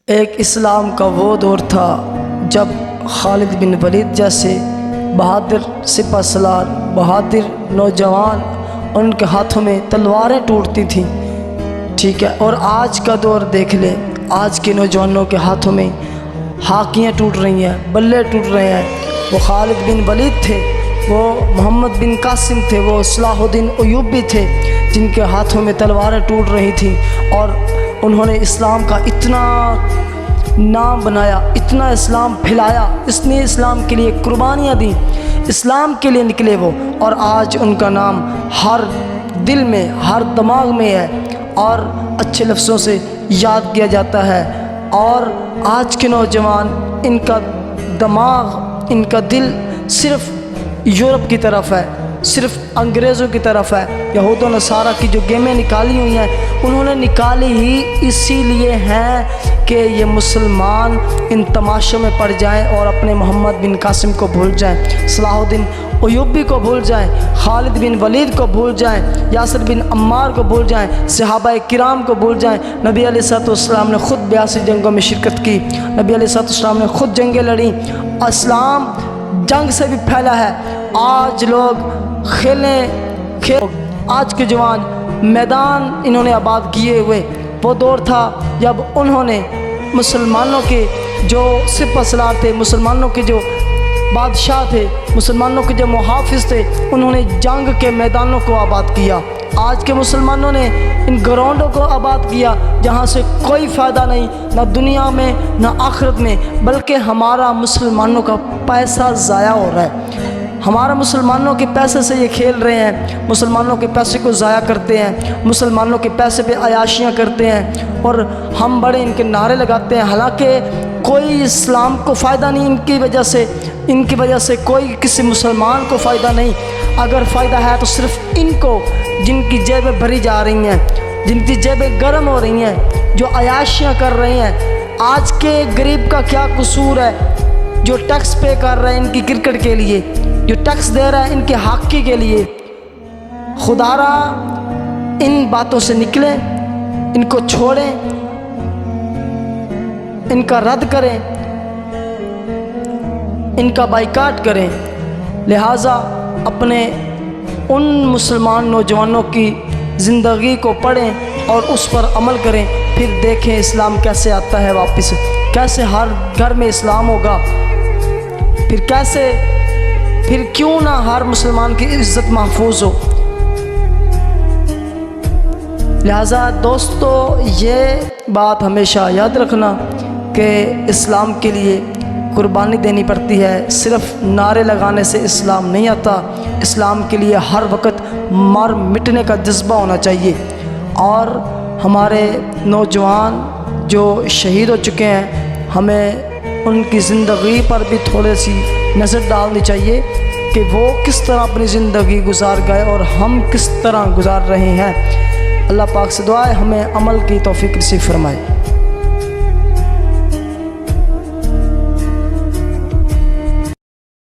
ایک اسلام کا وہ دور تھا جب خالد بن ولید جیسے بہادر سپہ سالار، بہادر نوجوان، ان کے ہاتھوں میں تلواریں ٹوٹتی تھیں، ٹھیک ہے۔ اور آج کا دور دیکھ لیں، آج کے نوجوانوں کے ہاتھوں میں ہاکیاں ٹوٹ رہی ہیں، بلے ٹوٹ رہے ہیں۔ وہ خالد بن ولید تھے، وہ محمد بن قاسم تھے، وہ صلاح الدین ایوبی تھے، جن کے ہاتھوں میں تلواریں ٹوٹ رہی تھیں، اور انہوں نے اسلام کا اتنا نام بنایا، اتنا اسلام پھیلایا، اس نے اسلام کے لیے قربانیاں دیں، اسلام کے لیے نکلے وہ، اور آج ان کا نام ہر دل میں، ہر دماغ میں ہے اور اچھے لفظوں سے یاد کیا جاتا ہے۔ اور آج کے نوجوان، ان کا دماغ، ان کا دل صرف یورپ کی طرف ہے، صرف انگریزوں کی طرف ہے۔ یہود و نصارہ کی جو گیمیں نکالی ہوئی ہیں، انہوں نے نکالی ہی اسی لیے ہیں کہ یہ مسلمان ان تماشوں میں پڑ جائیں اور اپنے محمد بن قاسم کو بھول جائیں، صلاح الدین ایوبی کو بھول جائیں، خالد بن ولید کو بھول جائیں، یاسر بن عمار کو بھول جائیں، صحابہ کرام کو بھول جائیں۔ نبی علیہ الصلوۃ والسلام نے خود 82 جنگوں میں شرکت کی، نبی علیہ الصلوۃ والسلام نے خود جنگیں لڑیں، اسلام جنگ سے بھی پھیلا ہے۔ آج لوگ آج کے جوان میدان انہوں نے آباد کیے ہوئے۔ وہ دور تھا جب انہوں نے مسلمانوں کے جو سپہ سالار تھے، مسلمانوں کے جو بادشاہ تھے، مسلمانوں کے جو محافظ تھے، انہوں نے جنگ کے میدانوں کو آباد کیا۔ آج کے مسلمانوں نے ان گراؤنڈوں کو آباد کیا جہاں سے کوئی فائدہ نہیں، نہ دنیا میں نہ آخرت میں، بلکہ ہمارا مسلمانوں کا پیسہ ضائع ہو رہا ہے۔ ہمارا مسلمانوں کے پیسے سے یہ کھیل رہے ہیں، مسلمانوں کے پیسے کو ضائع کرتے ہیں، مسلمانوں کے پیسے پہ عیاشیاں کرتے ہیں، اور ہم بڑے ان کے نعرے لگاتے ہیں، حالانکہ کوئی اسلام کو فائدہ نہیں ان کی وجہ سے کوئی کسی مسلمان کو فائدہ نہیں۔ اگر فائدہ ہے تو صرف ان کو، جن کی جیبیں بھری جا رہی ہیں، جن کی جیبیں گرم ہو رہی ہیں، جو عیاشیاں کر رہے ہیں۔ آج کے غریب کا کیا قصور ہے جو ٹیکس پے کر رہے ہیں ان کی کرکٹ کے لیے، جو ٹیکس دے رہا ہے ان کے ہاکی کے لیے؟ خدا را ان باتوں سے نکلیں، ان کو چھوڑیں، ان کا رد کریں، ان کا بائیکاٹ کریں۔ لہٰذا اپنے ان مسلمان نوجوانوں کی زندگی کو پڑھیں اور اس پر عمل کریں، پھر دیکھیں اسلام کیسے آتا ہے واپس، کیسے ہر گھر میں اسلام ہوگا، پھر کیوں نہ ہر مسلمان کی عزت محفوظ ہو۔ لہٰذا دوستو، یہ بات ہمیشہ یاد رکھنا کہ اسلام کے لیے قربانی دینی پڑتی ہے، صرف نعرے لگانے سے اسلام نہیں آتا۔ اسلام کے لیے ہر وقت مار مٹنے کا جذبہ ہونا چاہیے، اور ہمارے نوجوان جو شہید ہو چکے ہیں، ہمیں ان کی زندگی پر بھی تھوڑی سی نظر ڈالنی چاہیے کہ وہ کس طرح اپنی زندگی گزار گئے اور ہم کس طرح گزار رہے ہیں۔ اللہ پاک سے دعا ہے ہمیں عمل کی توفیق نصیب فرمائے۔